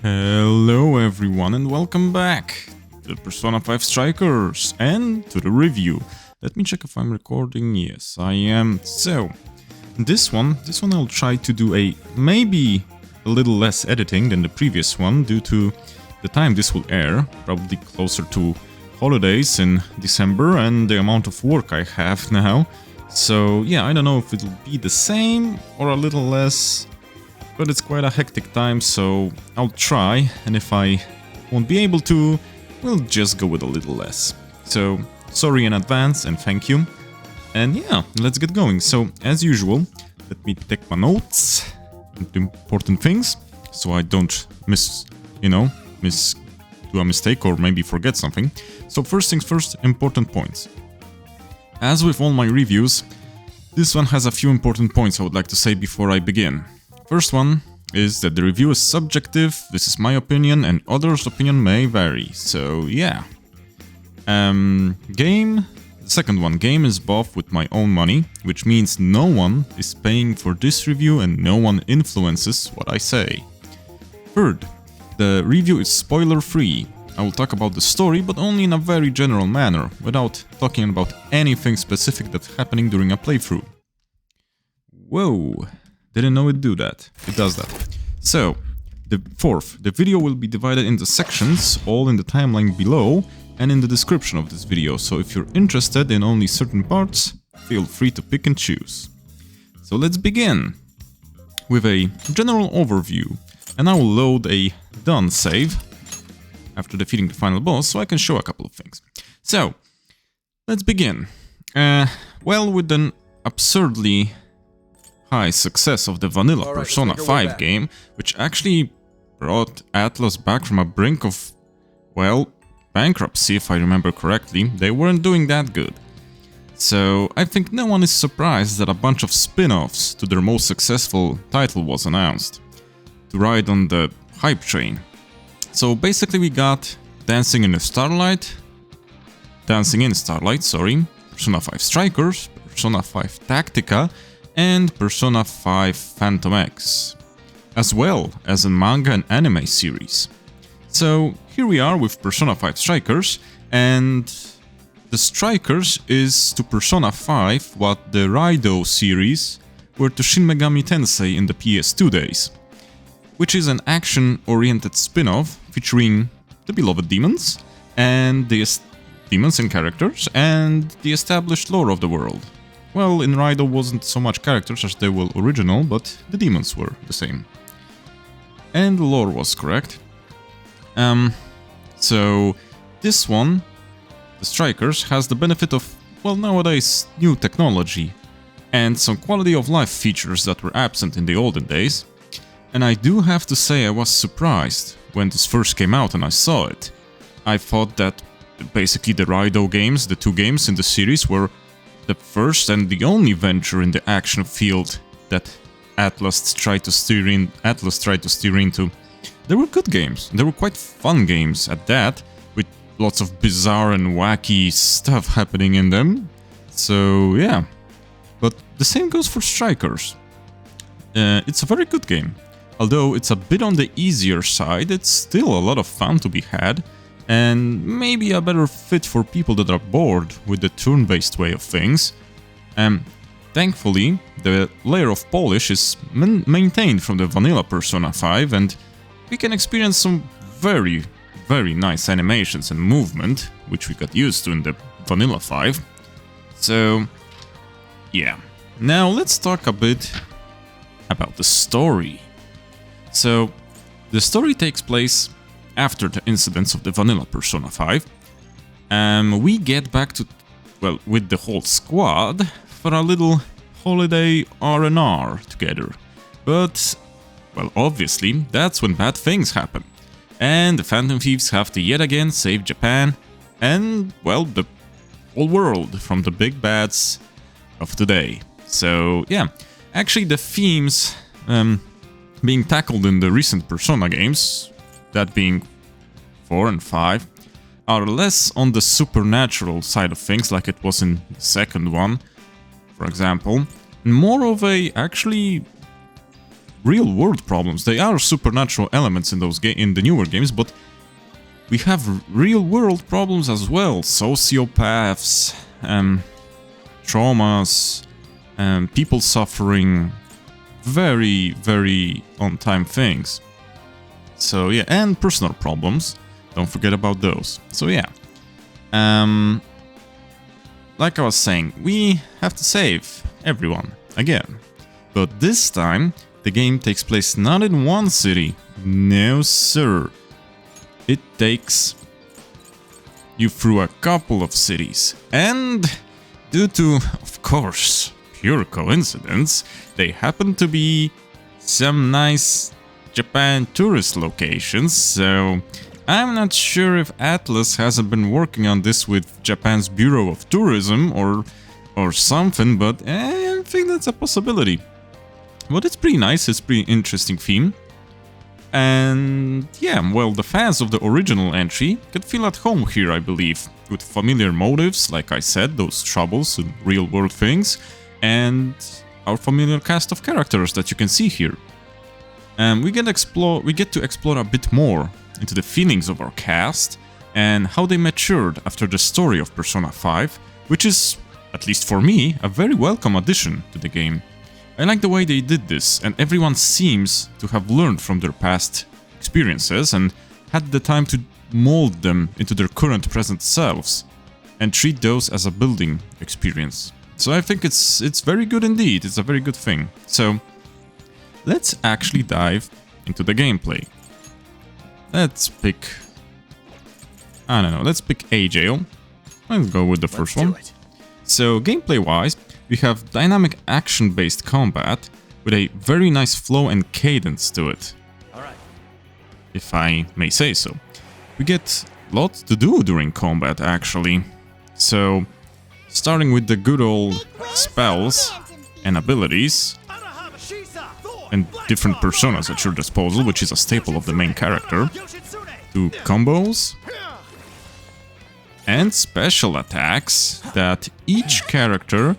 Hello everyone and welcome back to Persona 5 Strikers and to the review. Let me check if I'm recording. Yes, I am. So, this one I'll try to do maybe a little less editing than the previous one due to the time this will air, probably closer to holidays in December and the amount of work I have now. So yeah, I don't know if it'll be the same or a little less, but it's quite a hectic time, so I'll try, and if I won't be able to, we'll just go with a little less. So, sorry in advance and thank you. And yeah, let's get going. So, as usual, let me take my notes and important things, so I don't do a mistake or maybe forget something. So first things first, important points. As with all my reviews, this one has a few important points I would like to say before I begin. First one is that the review is subjective, this is my opinion, and others' opinion may vary, so yeah. The second one, game is bought with my own money, which means no one is paying for this review and no one influences what I say. Third, the review is spoiler-free. I will talk about the story, but only in a very general manner, without talking about anything specific that's happening during a playthrough. Whoa. Didn't know it'd do that. It does that. So, the video will be divided into sections, all in the timeline below and in the description of this video, so if you're interested in only certain parts, feel free to pick and choose. So let's begin with a general overview, and I will load a done save after defeating the final boss, so I can show a couple of things. So, let's begin. With an absurdly high success of the vanilla Persona 5 game, which actually brought Atlus back from a brink of, bankruptcy if I remember correctly. They weren't doing that good. So I think no one is surprised that a bunch of spin-offs to their most successful title was announced, to ride on the hype train. So basically we got Dancing in Starlight, Persona 5 Strikers, Persona 5 Tactica, and Persona 5 Phantom X, as well as a manga and anime series. So here we are with Persona 5 Strikers, and the Strikers is to Persona 5 what the Raido series were to Shin Megami Tensei in the PS2 days, which is an action-oriented spin-off featuring the beloved demons and demons and characters and the established lore of the world. Well, in Raido wasn't so much characters as they were original, but the demons were the same. And the lore was correct. So this one, the Strikers, has the benefit of, nowadays new technology and some quality of life features that were absent in the olden days. And I do have to say I was surprised when this first came out and I saw it. I thought that basically the Raido games, the two games in the series, were the first and the only venture in the action field that Atlus tried to steer into. They were good games. They were quite fun games at that, with lots of bizarre and wacky stuff happening in them. So yeah. But the same goes for Strikers. It's a very good game. Although it's a bit on the easier side, it's still a lot of fun to be had, and maybe a better fit for people that are bored with the turn-based way of things. Thankfully, the layer of polish is maintained from the vanilla Persona 5, and we can experience some very, very nice animations and movement, which we got used to in the vanilla 5. So, yeah. Now let's talk a bit about the story. So, the story takes place after the incidents of the vanilla Persona 5. We get back to, with the whole squad for a little holiday R&R together. But, obviously, that's when bad things happen. And the Phantom Thieves have to yet again save Japan and, the whole world from the big bads of today. So, yeah, actually the themes being tackled in the recent Persona games, that being 4 and 5, are less on the supernatural side of things like it was in the second one, for example, and more of a actually real-world problems. They are supernatural elements in in the newer games, but we have real-world problems as well. Sociopaths, traumas, people suffering, very, very on-time things. So yeah, and personal problems. Don't forget about those. So yeah. Like I was saying, we have to save everyone again. But this time, the game takes place not in one city. No, sir. It takes you through a couple of cities. And due to, of course, pure coincidence, they happen to be some nice Japan tourist locations, so I'm not sure if Atlas hasn't been working on this with Japan's Bureau of Tourism or something, but I think that's a possibility. But it's pretty nice, it's pretty interesting theme. And yeah, well, the fans of the original entry could feel at home here, I believe, with familiar motives, like I said, those troubles and real-world things, and our familiar cast of characters that you can see here. We get to explore a bit more into the feelings of our cast and how they matured after the story of Persona 5, which is, at least for me, a very welcome addition to the game. I like the way they did this, and everyone seems to have learned from their past experiences and had the time to mold them into their current present selves and treat those as a building experience. So I think it's very good indeed, it's a very good thing. So let's actually dive into the gameplay. Let's pick... I don't know, let's pick Agile. Let's go with the first one. So gameplay-wise, we have dynamic action-based combat with a very nice flow and cadence to it. If I may say so. We get lots to do during combat, actually. So, starting with the good old spells and abilities and different personas at your disposal, which is a staple of the main character, to combos and special attacks that each character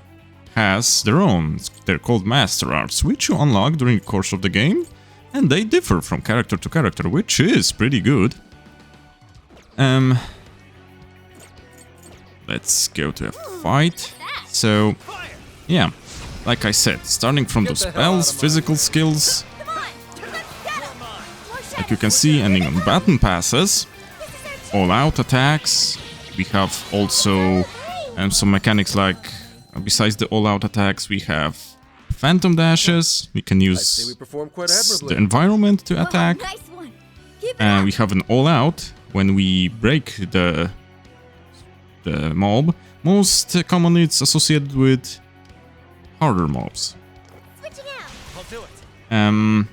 has their own. They're called Master Arts, which you unlock during the course of the game, and they differ from character to character, which is pretty good. Let's go to a fight. So, yeah, like I said, starting from those spells, physical skills, like you can see, ending on button passes, all-out attacks. We have also some mechanics like, besides the all-out attacks, we have phantom dashes. We can use the environment to attack. And we have an all-out when we break the mob. Most commonly it's associated with harder mobs. And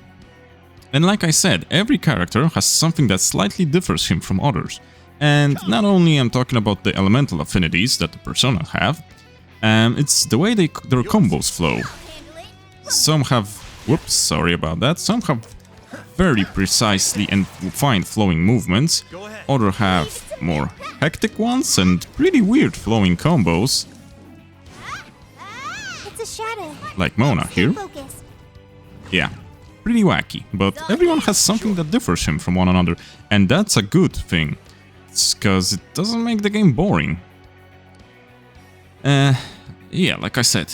like I said, every character has something that slightly differs him from others. And not only I'm talking about the elemental affinities that the persona have, it's the way their combos flow. Some have, whoops, sorry about that, some have very precisely and fine flowing movements, others have more hectic ones and pretty weird flowing combos. Like Mona here. Yeah, pretty wacky, but everyone has something that differs him from one another, and that's a good thing. It's because it doesn't make the game boring. Yeah, like I said,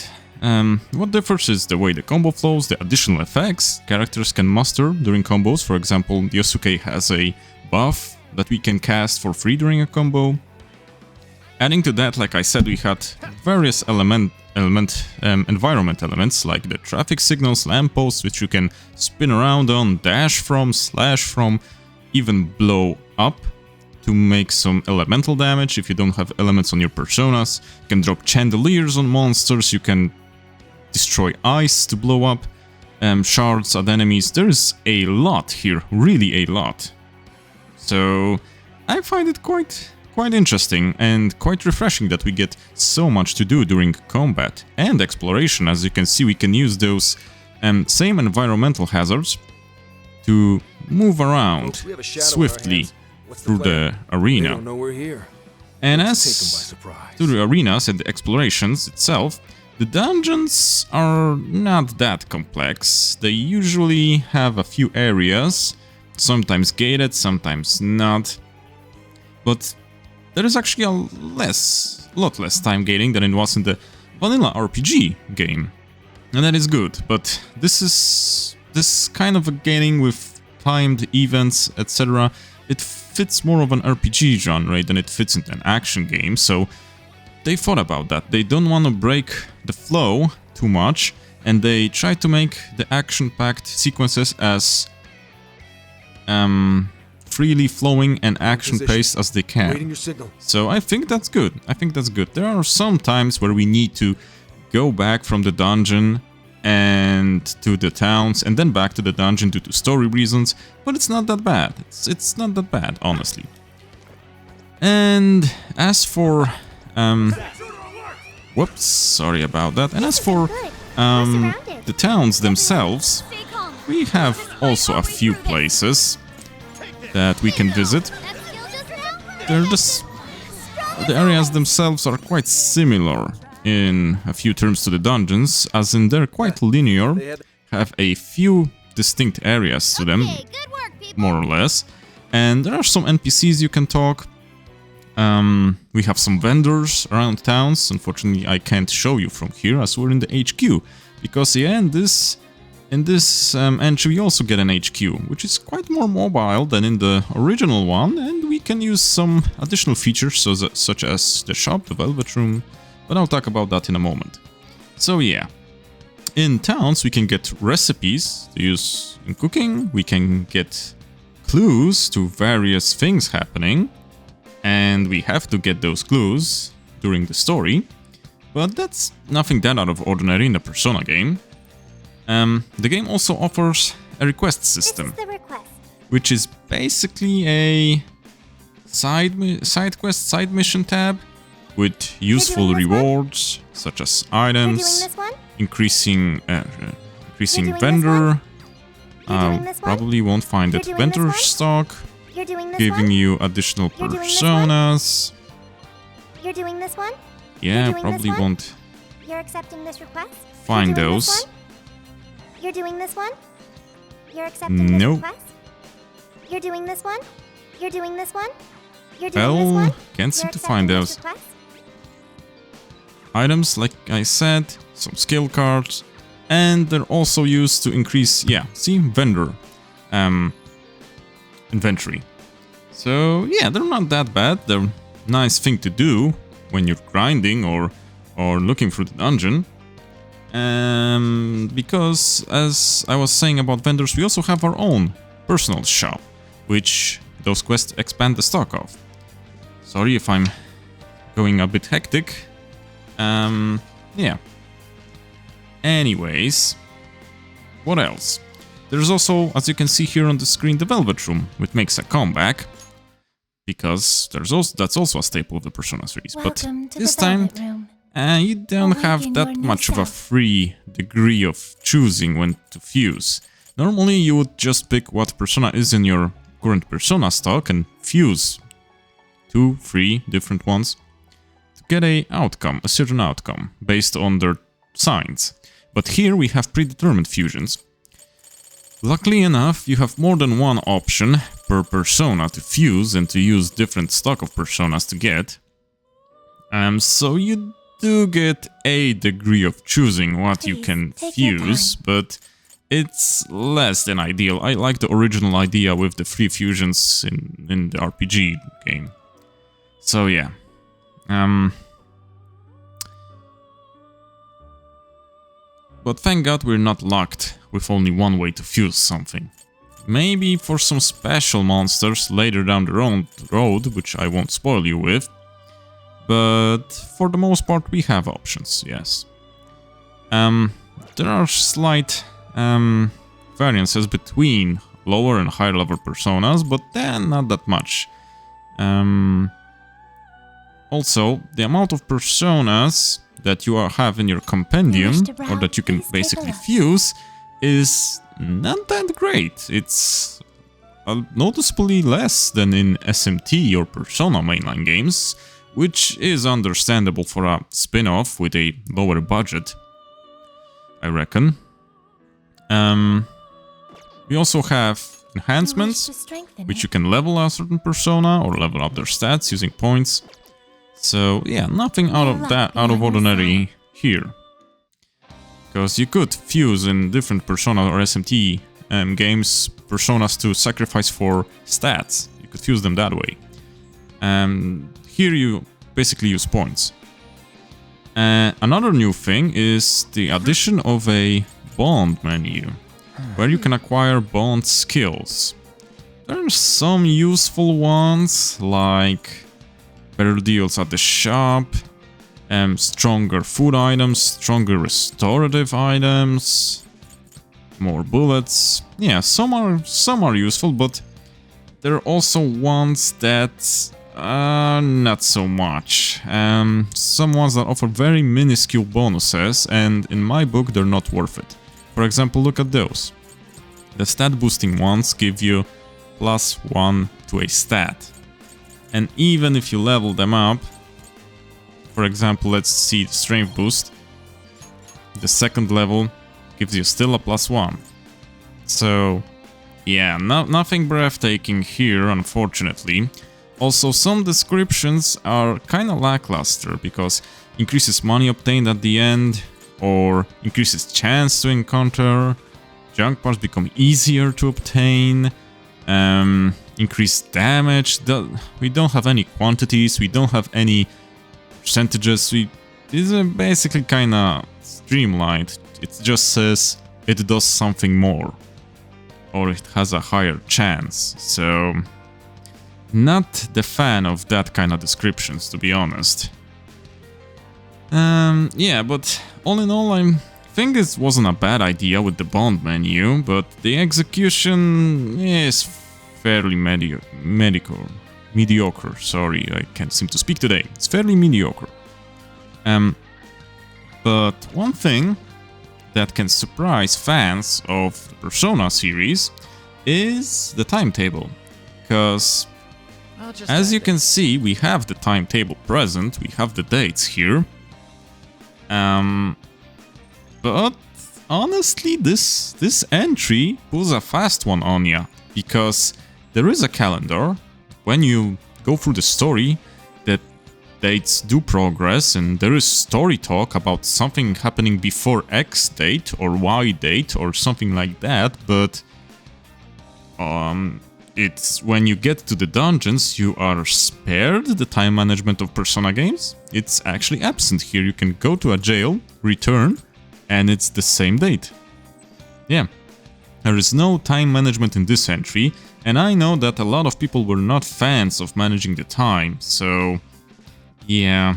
what differs is the way the combo flows, the additional effects characters can muster during combos. For example, Yosuke has a buff that we can cast for free during a combo. Adding to that, like I said, we had various environment elements like the traffic signals, lampposts, which you can spin around on, dash from, slash from, even blow up to make some elemental damage if you don't have elements on your personas. You can drop chandeliers on monsters, you can destroy ice to blow up shards at enemies. There's a lot here, really a lot. So I find it quite interesting and quite refreshing that we get so much to do during combat and exploration. As you can see, we can use those same environmental hazards to move around swiftly through the arena. And as to the arenas and the explorations itself, The dungeons are not that complex. They usually have a few areas, sometimes gated, sometimes not. But there is actually a lot less time gating than it was in the vanilla RPG game. And that is good, but this kind of a gating with timed events, etc. It fits more of an RPG genre than it fits into an action game, so they thought about that. They don't want to break the flow too much, and they try to make the action-packed sequences as freely flowing and action-paced as they can. So I think that's good. There are some times where we need to go back from the dungeon and to the towns and then back to the dungeon due to story reasons, but it's not that bad. It's not that bad, honestly. And as for whoops, sorry about that. And as for the towns themselves, we have also a few places that we can visit. The areas themselves are quite similar in a few terms to the dungeons, as in they're quite linear, have a few distinct areas to them, more or less, and there are some NPCs you can talk. We have some vendors around towns. Unfortunately, I can't show you from here as we're in the HQ, because yeah, in this entry we also get an HQ, which is quite more mobile than in the original one, and we can use some additional features such as the shop, the Velvet Room, but I'll talk about that in a moment. So yeah, in towns we can get recipes to use in cooking, we can get clues to various things happening, and we have to get those clues during the story, but that's nothing that out of ordinary in a Persona game. The game also offers a request system, which is basically a side quest, side mission tab with useful rewards such as items, increasing vendor. Probably won't find it vendor stock, giving you additional personas. You're doing this one? Yeah, probably won't You're accepting this request? find those. You're doing this one? You're accepting Nope. this request? You're doing this one? You're doing this one? You're doing this one? Can't seem to find those. Items, like I said, some skill cards, and they're also used to increase, yeah, see, vendor inventory. So yeah, they're not that bad. They're a nice thing to do when you're grinding or looking through the dungeon. Because, as I was saying about vendors, we also have our own personal shop, which those quests expand the stock of. Sorry if I'm going a bit hectic. Yeah. Anyways, what else? There's also, as you can see here on the screen, the Velvet Room, which makes a comeback, because that's also a staple of the Persona series. But this time, you don't have that much of a free degree of choosing when to fuse. Normally you would just pick what persona is in your current Persona stock and fuse 2, 3 different ones to get a certain outcome, based on their signs. But here we have predetermined fusions. Luckily enough, you have more than one option per persona to fuse and to use different stock of personas to get. So you do get a degree of choosing what you can fuse, but it's less than ideal. I like the original idea with the 3 fusions in the RPG game. So yeah. But thank God we're not locked with only one way to fuse something. Maybe for some special monsters later down the road, which I won't spoil you with. But for the most part we have options, yes. There are slight variances between lower and higher level personas, but then not that much. Also, the amount of personas that you have in your compendium, or that you can basically fuse, is not that great. It's noticeably less than in SMT or Persona mainline games, which is understandable for a spin-off with a lower budget, I reckon. We also have enhancements, which you can level a certain persona or level up their stats using points. So yeah, nothing out of ordinary here. Because you could fuse in different Persona or SMT games personas to sacrifice for stats. You could fuse them that way. Here you basically use points. Another new thing is the addition of a bond menu, where you can acquire bond skills. There are some useful ones, like better deals at the shop, stronger food items, stronger restorative items, more bullets. Yeah, some are useful, but there are also ones that not so much. Some ones that offer very minuscule bonuses, and in my book they're not worth it. For example, look at those. The stat boosting ones give you +1 to a stat. And even if you level them up, for example, let's see the strength boost, the second level gives you still a +1. So yeah, nothing breathtaking here, unfortunately. Also, some descriptions are kinda lackluster, because increases money obtained at the end, or increases chance to encounter, junk parts become easier to obtain, increased damage. We don't have any quantities, we don't have any percentages. These are basically kinda streamlined. It just says it does something more, or it has a higher chance. So not the fan of that kind of descriptions, to be honest. Yeah, but all in all, I think it wasn't a bad idea with the bond menu, but the execution is fairly mediocre. Sorry, I can't seem to speak today. It's fairly mediocre. But one thing that can surprise fans of the Persona series is the timetable, because as you can see, we have the timetable present, we have the dates here. But honestly, this entry pulls a fast one on ya, because there is a calendar. When you go through the story, the dates do progress, and there is story talk about something happening before X date or Y date or something like that, but it's when you get to the dungeons, you are spared the time management of Persona games. It's actually absent here. You can go to a jail, return, and it's the same date. Yeah, there is no time management in this entry, and I know that a lot of people were not fans of managing the time, so yeah.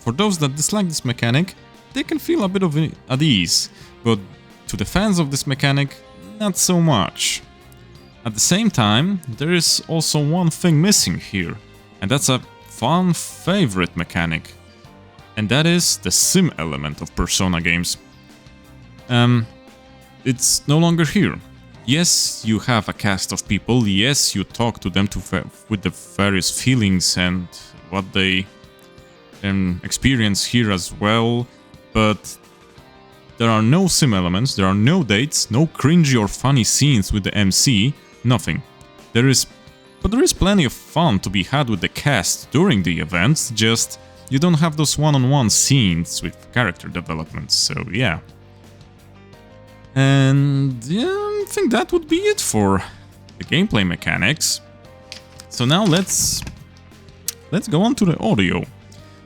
For those that dislike this mechanic, they can feel a bit of at ease, but to the fans of this mechanic, not so much. At the same time, there is also one thing missing here, and that's a fan favorite mechanic, and that is the sim element of Persona games. It's no longer here. Yes, you have a cast of people, yes, you talk to them with the various feelings and what they experience here as well, but there are no sim elements, there are no dates, no cringy or funny scenes with the MC, nothing. There is plenty of fun to be had with the cast during the events, just you don't have those one-on-one scenes with character development, so yeah. And yeah, I think that would be it for the gameplay mechanics. So now let's go on to the audio.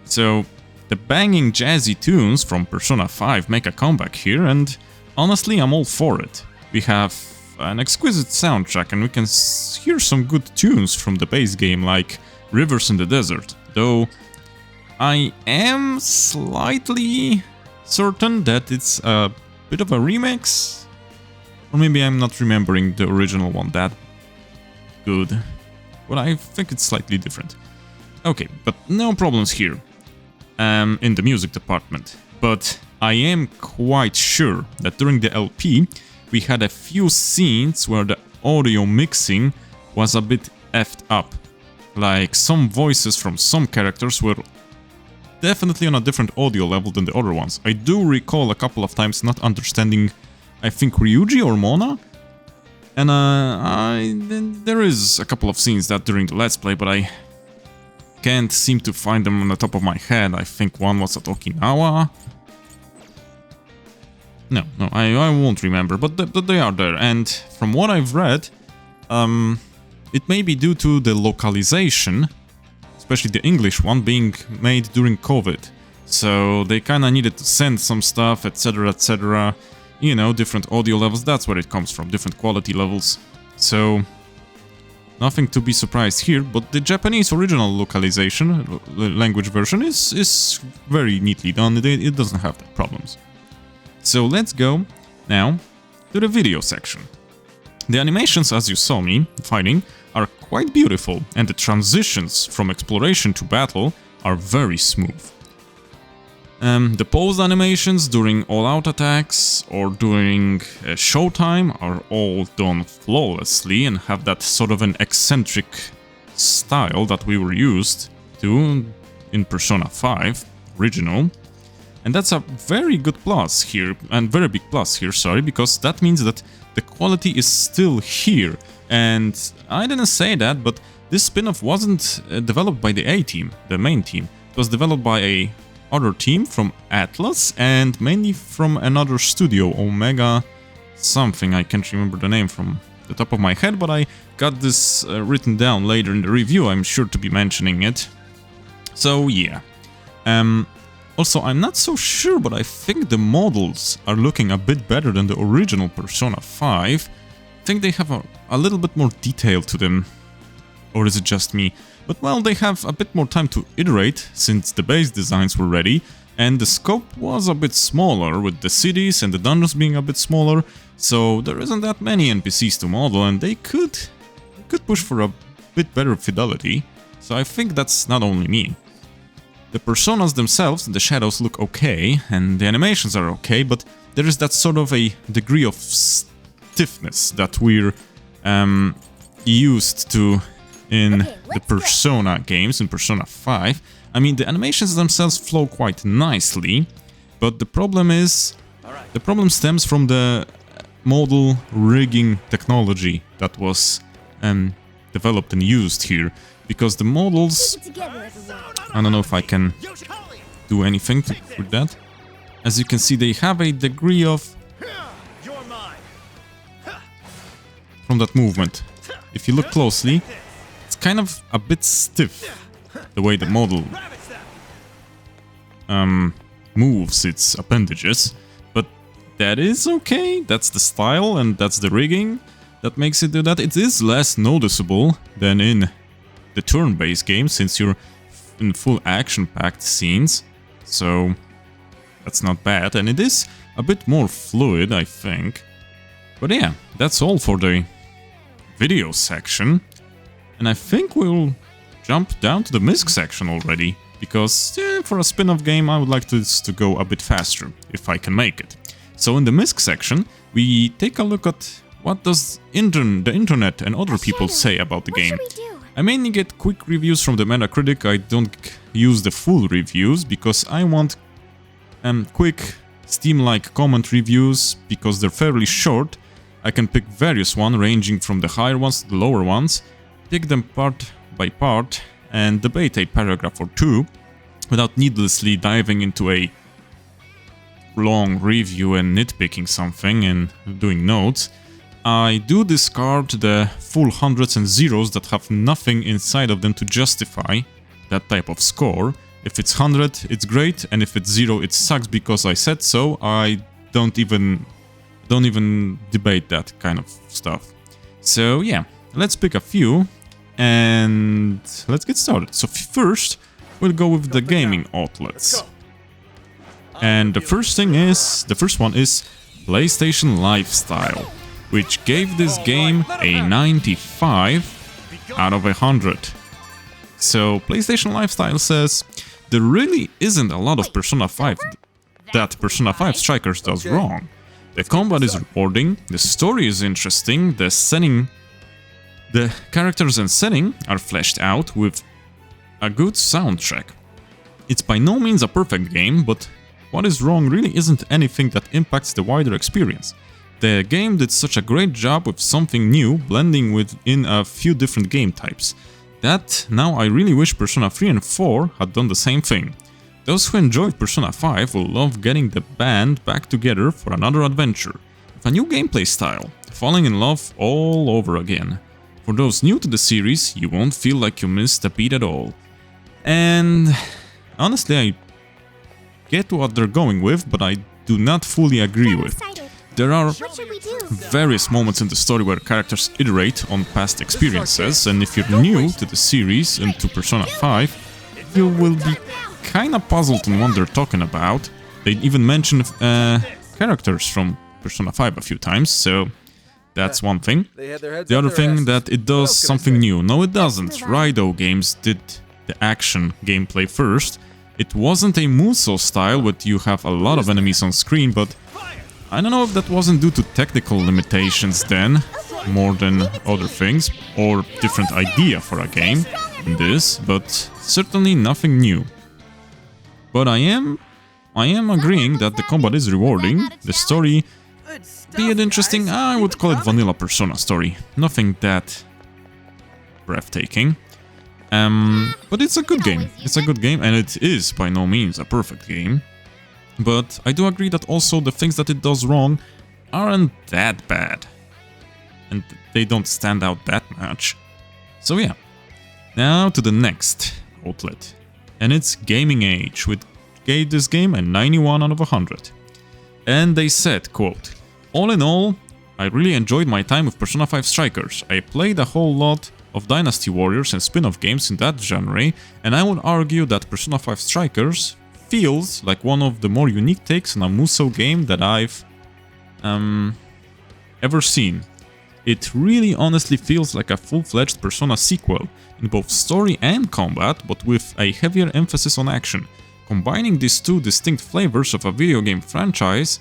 So the banging jazzy tunes from Persona 5 make a comeback here, and honestly I'm all for it. We have an exquisite soundtrack, and we can hear some good tunes from the base game, like Rivers in the Desert, though I am slightly certain that it's a bit of a remix, or maybe I'm not remembering the original one that good, but I think it's slightly different. Okay, but no problems here in the music department, but I am quite sure that during the LP we had a few scenes where the audio mixing was a bit effed up. Like, some voices from some characters were definitely on a different audio level than the other ones. I do recall a couple of times not understanding, I think, Ryuji or Mona. And there is a couple of scenes that during the Let's Play, but I can't seem to find them on the top of my head. I think one was at Okinawa. No, I won't remember, but they are there. And from what I've read, it may be due to the localization, especially the English one, being made during COVID. So they kinda needed to send some stuff, etc, etc. You know, different audio levels, that's where it comes from, different quality levels. So, nothing to be surprised here, but the Japanese original localization, language version, is very neatly done, it doesn't have that problems. So let's go now to the video section. The animations, as you saw me fighting, are quite beautiful, and the transitions from exploration to battle are very smooth. The pose animations during all-out attacks or during showtime are all done flawlessly and have that sort of an eccentric style that we were used to in Persona 5 original. And that's a very good plus here, and very big plus here, sorry, because that means that the quality is still here. And I didn't say that, but this spin-off wasn't developed by the A-team, the main team. It was developed by a other team from Atlas and mainly from another studio, Omega something. I can't remember the name from the top of my head, but I got this written down later in the review. I'm sure to be mentioning it. So yeah. Also, I'm not so sure, but I think the models are looking a bit better than the original Persona 5. I think they have a little bit more detail to them. Or is it just me? But well, they have a bit more time to iterate, since the base designs were ready, and the scope was a bit smaller, with the cities and the dungeons being a bit smaller, so there isn't that many NPCs to model, and they could push for a bit better fidelity, so I think that's not only me. The personas themselves, the shadows look okay, and the animations are okay, but there is that sort of a degree of stiffness that we're used to in the Persona games, in Persona 5. I mean, the animations themselves flow quite nicely, but the problem stems from the model rigging technology that was developed and used here, because the models... I don't know if I can do anything with that. As you can see, they have a degree of... from that movement. If you look closely, it's kind of a bit stiff, the way the model moves its appendages, but that is okay, that's the style and that's the rigging that makes it do that. It is less noticeable than in the turn-based game, since you're in full action-packed scenes, so that's not bad, and it is a bit more fluid, I think. But yeah, that's all for the video section. And I think we'll jump down to the Misc section already, because for a spin-off game I would like this to go a bit faster, if I can make it. So in the Misc section, we take a look at what does the internet and other people say about the game. I mainly get quick reviews from the Metacritic. I don't use the full reviews, because I want quick Steam-like comment reviews, because they're fairly short. I can pick various ones, ranging from the higher ones to the lower ones, pick them part by part and debate a paragraph or two without needlessly diving into a long review and nitpicking something and doing notes. I do discard the full hundreds and zeros that have nothing inside of them to justify that type of score. If it's 100, it's great, and if it's 0, it sucks because I said so. I don't even debate that kind of stuff. So yeah, let's pick a few and let's get started. So first, we'll go with the gaming outlets. And the first one is PlayStation Lifestyle, which gave this game a 95 out of 100. So PlayStation Lifestyle says, there really isn't a lot of Persona 5 that Persona 5 Strikers does wrong. The combat is rewarding, the story is interesting, the setting The characters and setting are fleshed out with a good soundtrack. It's by no means a perfect game, but what is wrong really isn't anything that impacts the wider experience. The game did such a great job with something new, blending within a few different game types, that now I really wish Persona 3 and 4 had done the same thing. Those who enjoyed Persona 5 will love getting the band back together for another adventure, with a new gameplay style, falling in love all over again. For those new to the series, you won't feel like you missed a beat at all. And honestly, I get what they're going with, but I do not fully agree with. There are What should we do? various moments in the story where characters iterate on past experiences, and if you're new to the series and to Persona 5, you will be kinda puzzled on what they're talking about. They even mention characters from Persona 5 a few times, so that's one thing. The other thing, that it does something new. No, it doesn't. Raido games did the action gameplay first. It wasn't a Musou style, but you have a lot of enemies on screen, but I don't know if that wasn't due to technical limitations then, more than other things, or different idea for a game in this, but certainly nothing new. But I am agreeing that the combat is rewarding, the story, be it interesting, I would call it vanilla Persona story, nothing that breathtaking. But it's a good game, and it is by no means a perfect game. But I do agree that also the things that it does wrong aren't that bad. And they don't stand out that much. So yeah. Now to the next outlet. And it's Gaming Age, which gave this game a 91 out of 100. And they said, quote, "All in all, I really enjoyed my time with Persona 5 Strikers. I played a whole lot of Dynasty Warriors and spin-off games in that genre, and I would argue that Persona 5 Strikers feels like one of the more unique takes on a Musou game that I've ever seen. It really honestly feels like a full-fledged Persona sequel, in both story and combat, but with a heavier emphasis on action. Combining these two distinct flavors of a video game franchise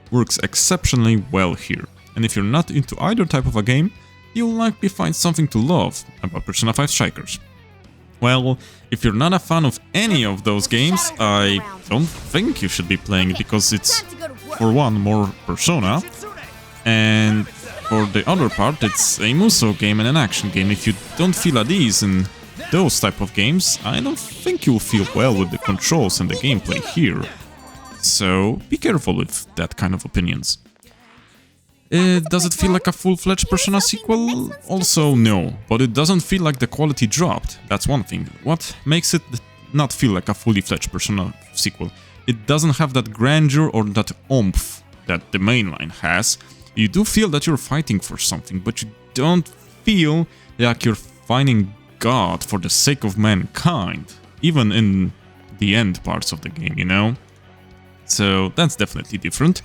works exceptionally well here. And if you're not into either type of a game, you'll likely find something to love about Persona 5 Strikers. Well, if you're not a fan of any of those games, I don't think you should be playing it, because it's, for one, more Persona, and for the other part, it's a Musou game and an action game. If you don't feel at ease in those type of games, I don't think you'll feel well with the controls and the gameplay here. So be careful with that kind of opinions. Does it feel like a full-fledged Persona sequel? Also no, but it doesn't feel like the quality dropped, that's one thing. What makes it not feel like a fully-fledged Persona sequel? It doesn't have that grandeur or that oomph that the mainline has. You do feel that you're fighting for something, but you don't feel like you're finding God for the sake of mankind, even in the end parts of the game, you know? So that's definitely different.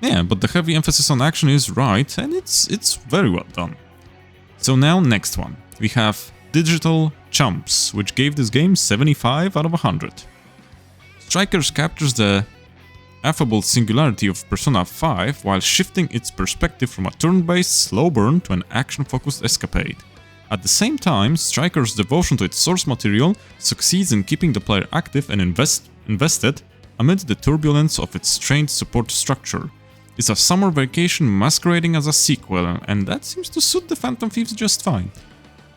Yeah, but the heavy emphasis on action is right, and it's very well done. So now, next one. We have Digital Chumps, which gave this game 75 out of 100. Strikers captures the affable singularity of Persona 5 while shifting its perspective from a turn-based slow burn to an action-focused escapade. At the same time, Strikers' devotion to its source material succeeds in keeping the player active and invested amid the turbulence of its strained support structure. It's a summer vacation masquerading as a sequel, and that seems to suit the Phantom Thieves just fine.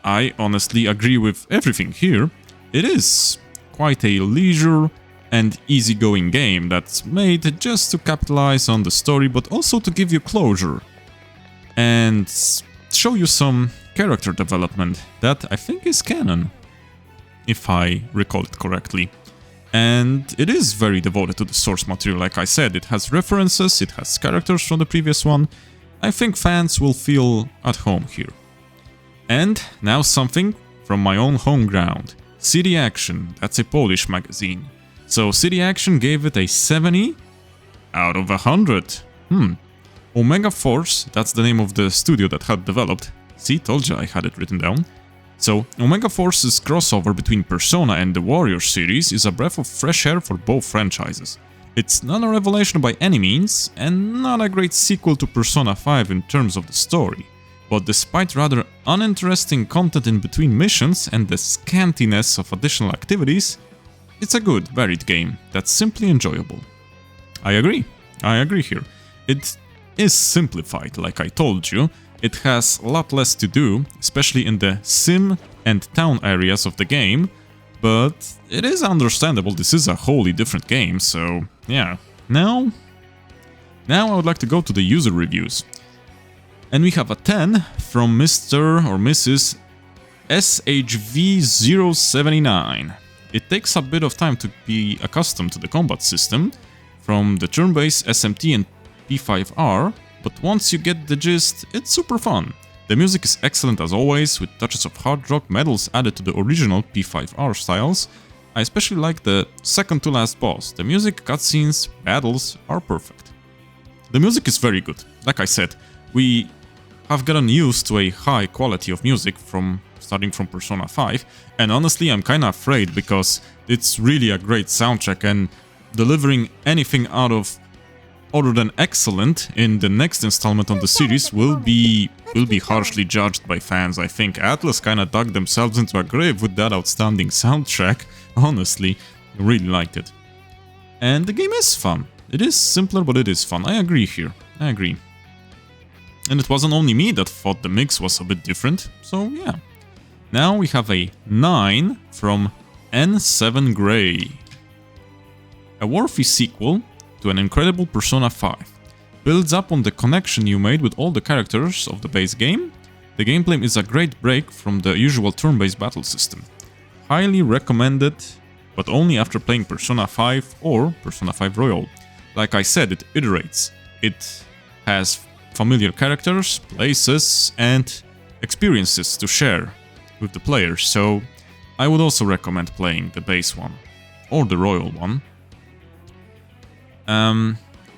I honestly agree with everything here. It is quite a leisure and easygoing game that's made just to capitalize on the story, but also to give you closure and show you some character development that I think is canon, if I recall it correctly. And it is very devoted to the source material, like I said. It has references, it has characters from the previous one. I think fans will feel at home here. And now something from my own home ground. City Action, that's a Polish magazine. So City Action gave it a 70 out of 100. Omega Force, that's the name of the studio that had developed. See, told you I had it written down. So, Omega Force's crossover between Persona and the Warrior series is a breath of fresh air for both franchises. It's not a revelation by any means, and not a great sequel to Persona 5 in terms of the story. but despite rather uninteresting content in between missions and the scantiness of additional activities, it's a good, varied game that's simply enjoyable. I agree here. It is simplified, like I told you. It has a lot less to do, especially in the sim and town areas of the game, but it is understandable, this is a wholly different game, so yeah. Now I would like to go to the user reviews. And we have a 10 from Mr. or Mrs. SHV079. It takes a bit of time to be accustomed to the combat system from the turn-based SMT and P5R, but once you get the gist, it's super fun. The music is excellent as always, with touches of hard rock metals added to the original P5R styles. I especially like the second to last boss. The music, cutscenes, battles are perfect. The music is very good. Like I said, we have gotten used to a high quality of music starting from Persona 5, and honestly I'm kinda afraid because it's really a great soundtrack, and delivering anything other than excellent in the next installment of the series will be harshly judged by fans. I think Atlus kinda dug themselves into a grave with that outstanding soundtrack. Honestly, I really liked it. And the game is fun. It is simpler, but it is fun. I agree here. I agree. And it wasn't only me that thought the mix was a bit different, so yeah. Now we have a 9 from N7 Grey. A worthy sequel to an incredible Persona 5. Builds up on the connection you made with all the characters of the base game. The gameplay is a great break from the usual turn-based battle system. Highly recommended, but only after playing Persona 5 or Persona 5 Royal. Like I said, it iterates. It has familiar characters, places, and experiences to share with the players, so I would also recommend playing the base one, or the Royal one.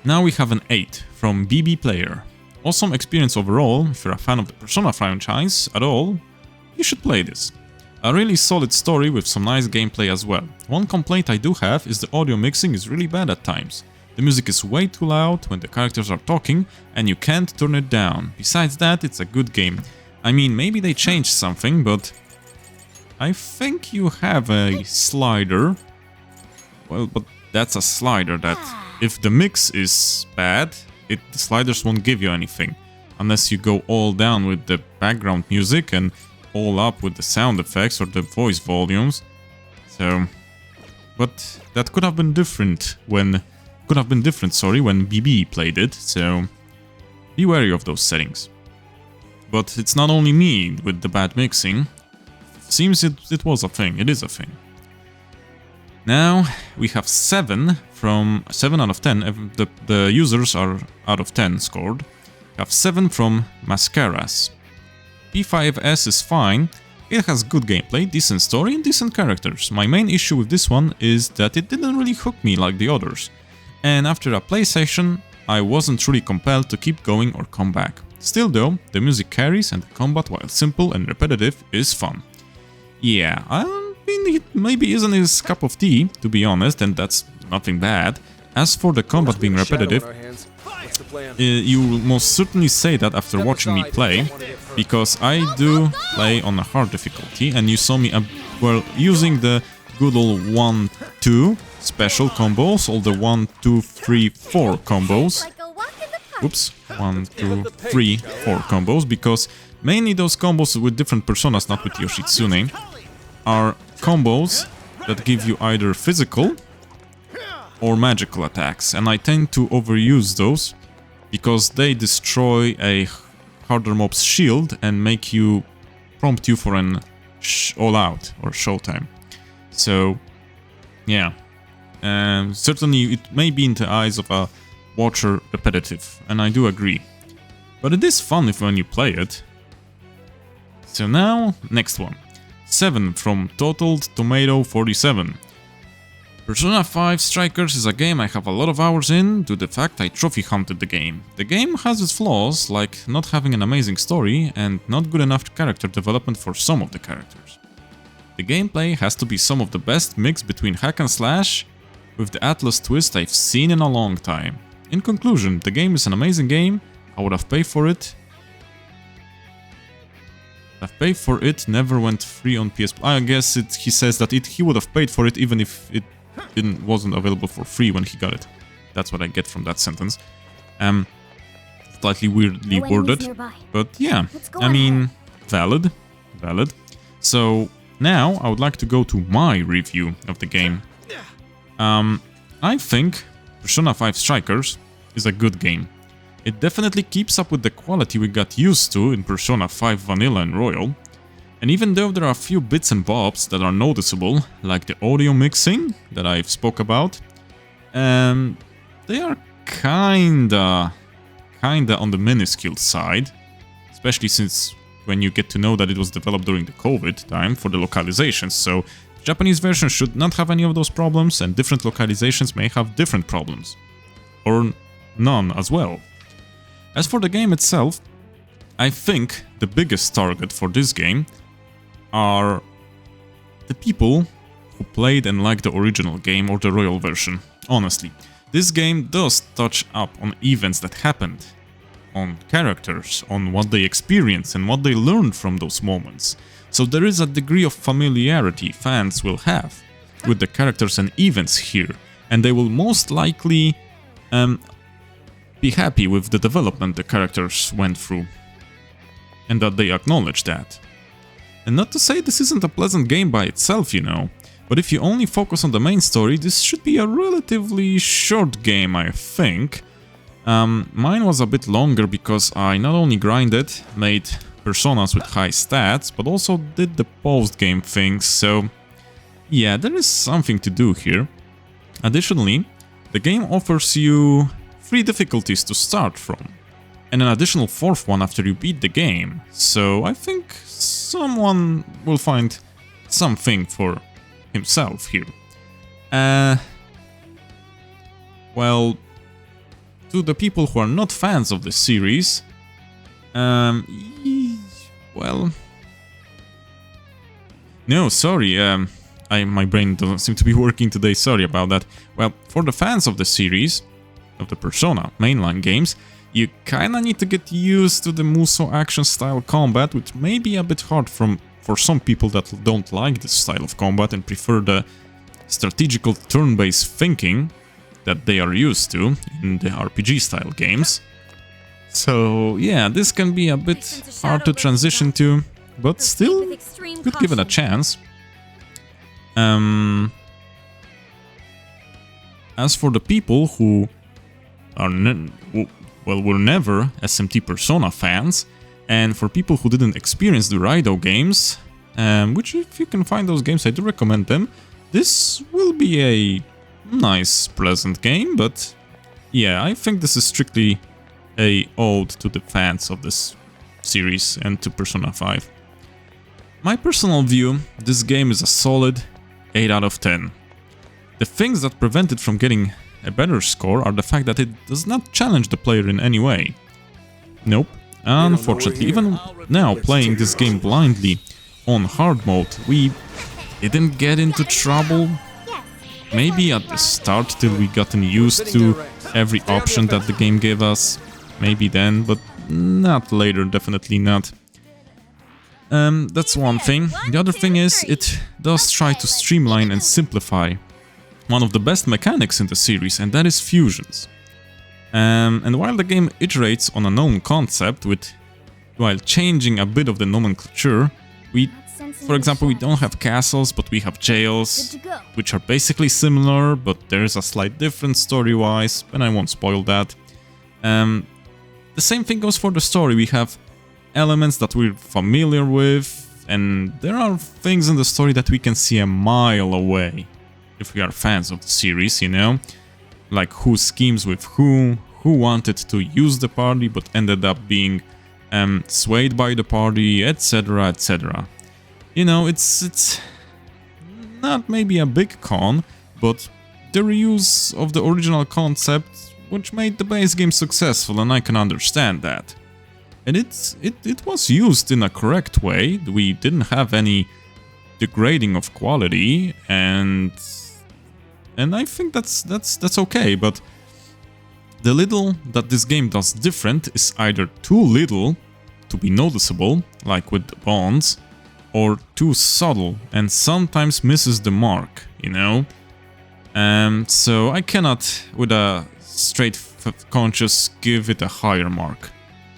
Now we have an 8 from BB Player. Awesome experience overall. If you're a fan of the Persona franchise at all, you should play this. A really solid story with some nice gameplay as well. One complaint I do have is the audio mixing is really bad at times. The music is way too loud when the characters are talking and you can't turn it down. Besides that, it's a good game. I mean, maybe they changed something, but I think you have a slider. Well, but that's a slider that if the mix is bad, the sliders won't give you anything. Unless you go all down with the background music and all up with the sound effects or the voice volumes. So, but that could have been different when BB played it, so be wary of those settings. But it's not only me with the bad mixing. Seems it was a thing, it is a thing. Now we have 7 from 7 out of 10. The users are out of 10 scored. We have 7 from Mascaras. P5S is fine. It has good gameplay, decent story, and decent characters. My main issue with this one is that it didn't really hook me like the others. And after a play session, I wasn't truly compelled to keep going or come back. Still though, the music carries and the combat, while simple and repetitive, is fun. Yeah, I mean, it maybe isn't his cup of tea, to be honest, and that's nothing bad. As for the combat being repetitive, you will most certainly say that after watching me play, because I do play on a hard difficulty, and you saw me, using the good old 1-2 special combos, all the 1-2-3-4 combos. Oops, 1-2-3-4 combos, because mainly those combos with different personas, not with Yoshitsune, are combos that give you either physical or magical attacks, and I tend to overuse those because they destroy a harder mob's shield and prompt you for an all-out or showtime. So, yeah, certainly it may be in the eyes of a watcher repetitive, and I do agree. But it is fun when you play it. So now, next one. 7 from Totaled Tomato 47. Persona 5 Strikers is a game I have a lot of hours in due to the fact I trophy hunted the game. The game has its flaws, like not having an amazing story and not good enough character development for some of the characters. The gameplay has to be some of the best mix between hack and slash with the Atlus twist I've seen in a long time. In conclusion, the game is an amazing game. I would have paid for it I've paid for it, never went free on PS. I guess he says that he would have paid for it even if it wasn't available for free when he got it. That's what I get from that sentence. Slightly weirdly No enemies worded, nearby. but yeah, Let's go I on mean, valid. So now I would like to go to my review of the game. I think Persona 5 Strikers is a good game. It definitely keeps up with the quality we got used to in Persona 5 Vanilla and Royal. And even though there are a few bits and bobs that are noticeable, like the audio mixing that I've spoke about, they are kinda on the minuscule side, especially since when you get to know that it was developed during the COVID time for the localizations, so the Japanese version should not have any of those problems, and different localizations may have different problems. Or none as well. As for the game itself, I think the biggest target for this game are the people who played and liked the original game or the Royal version, honestly. This game does touch up on events that happened, on characters, on what they experienced and what they learned from those moments. So there is a degree of familiarity fans will have with the characters and events here, and they will most likely be happy with the development the characters went through, and that they acknowledge that. And not to say this isn't a pleasant game by itself, you know, but if you only focus on the main story, this should be a relatively short game, I think. Mine was a bit longer because I not only grinded, made personas with high stats, but also did the post-game things, so yeah, there is something to do here. Additionally, the game offers you 3 difficulties to start from, and an additional 4th one after you beat the game, so I think someone will find something for himself here. Well, to the people who are not fans of the series, well, no, sorry, my brain doesn't seem to be working today, sorry about that. Well, for the fans of the series, of the Persona mainline games, you kinda need to get used to the Muso action style combat, which may be a bit hard for some people that don't like this style of combat and prefer the strategical turn-based thinking that they are used to in the RPG style games. So yeah, this can be a bit hard to transition to, but still could give it a chance. As for the people who are were never SMT Persona fans, and for people who didn't experience the Raido games, which if you can find those games, I do recommend them, this will be a nice, pleasant game, but yeah, I think this is strictly a ode to the fans of this series and to Persona 5. My personal view, this game is a solid 8 out of 10. The things that prevent it from getting a better score are the fact that it does not challenge the player in any way. Nope. Unfortunately, even now playing this game blindly on hard mode, we didn't get into trouble. Maybe at the start, till we gotten used to every option that the game gave us. Maybe then, but not later, definitely not. That's one thing. The other thing is, it does try to streamline and simplify one of the best mechanics in the series, and that is fusions. And while the game iterates on a known concept, while changing a bit of the nomenclature, for example, we don't have castles, but we have jails, which are basically similar, but there's a slight difference story-wise, and I won't spoil that. The same thing goes for the story. We have elements that we're familiar with, and there are things in the story that we can see a mile away, if we are fans of the series, you know? Like who schemes with who wanted to use the party but ended up being swayed by the party, etc, etc. You know, it's not maybe a big con, but the reuse of the original concept which made the base game successful, and I can understand that. And it was used in a correct way. We didn't have any degrading of quality, and I think that's okay, but the little that this game does different is either too little to be noticeable, like with the bonds, or too subtle and sometimes misses the mark, you know? So I cannot, with a straight conscience, give it a higher mark.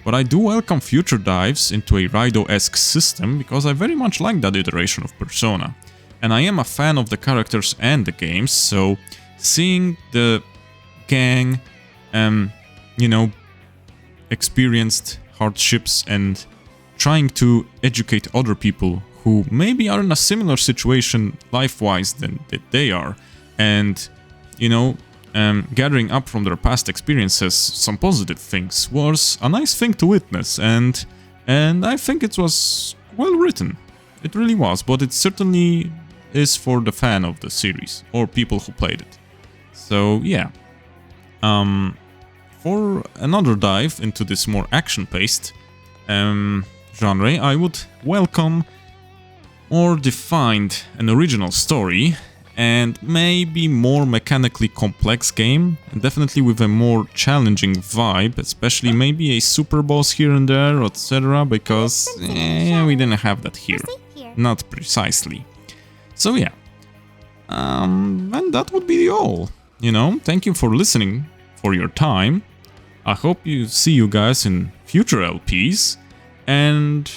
But I do welcome future dives into a Raido-esque system because I very much like that iteration of Persona. And I am a fan of the characters and the games, so seeing the gang, you know, experienced hardships and trying to educate other people who maybe are in a similar situation life-wise than they are, and, you know, gathering up from their past experiences some positive things was a nice thing to witness, and I think it was well written. It really was, but it certainly is for the fan of the series or people who played it. So yeah, for another dive into this more action-paced genre, I would welcome more defined and original story, and maybe more mechanically complex game, and definitely with a more challenging vibe, especially maybe a super boss here and there, etc., because we didn't have that here. Not precisely. So yeah, and that would be all. You know, thank you for listening, for your time. I hope you see you guys in future LPs, and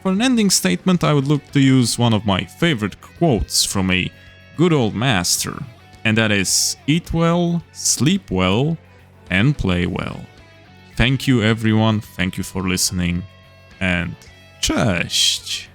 for an ending statement I would look to use one of my favorite quotes from a good old master, and that is, eat well, sleep well, and play well. Thank you everyone, thank you for listening, and cześć!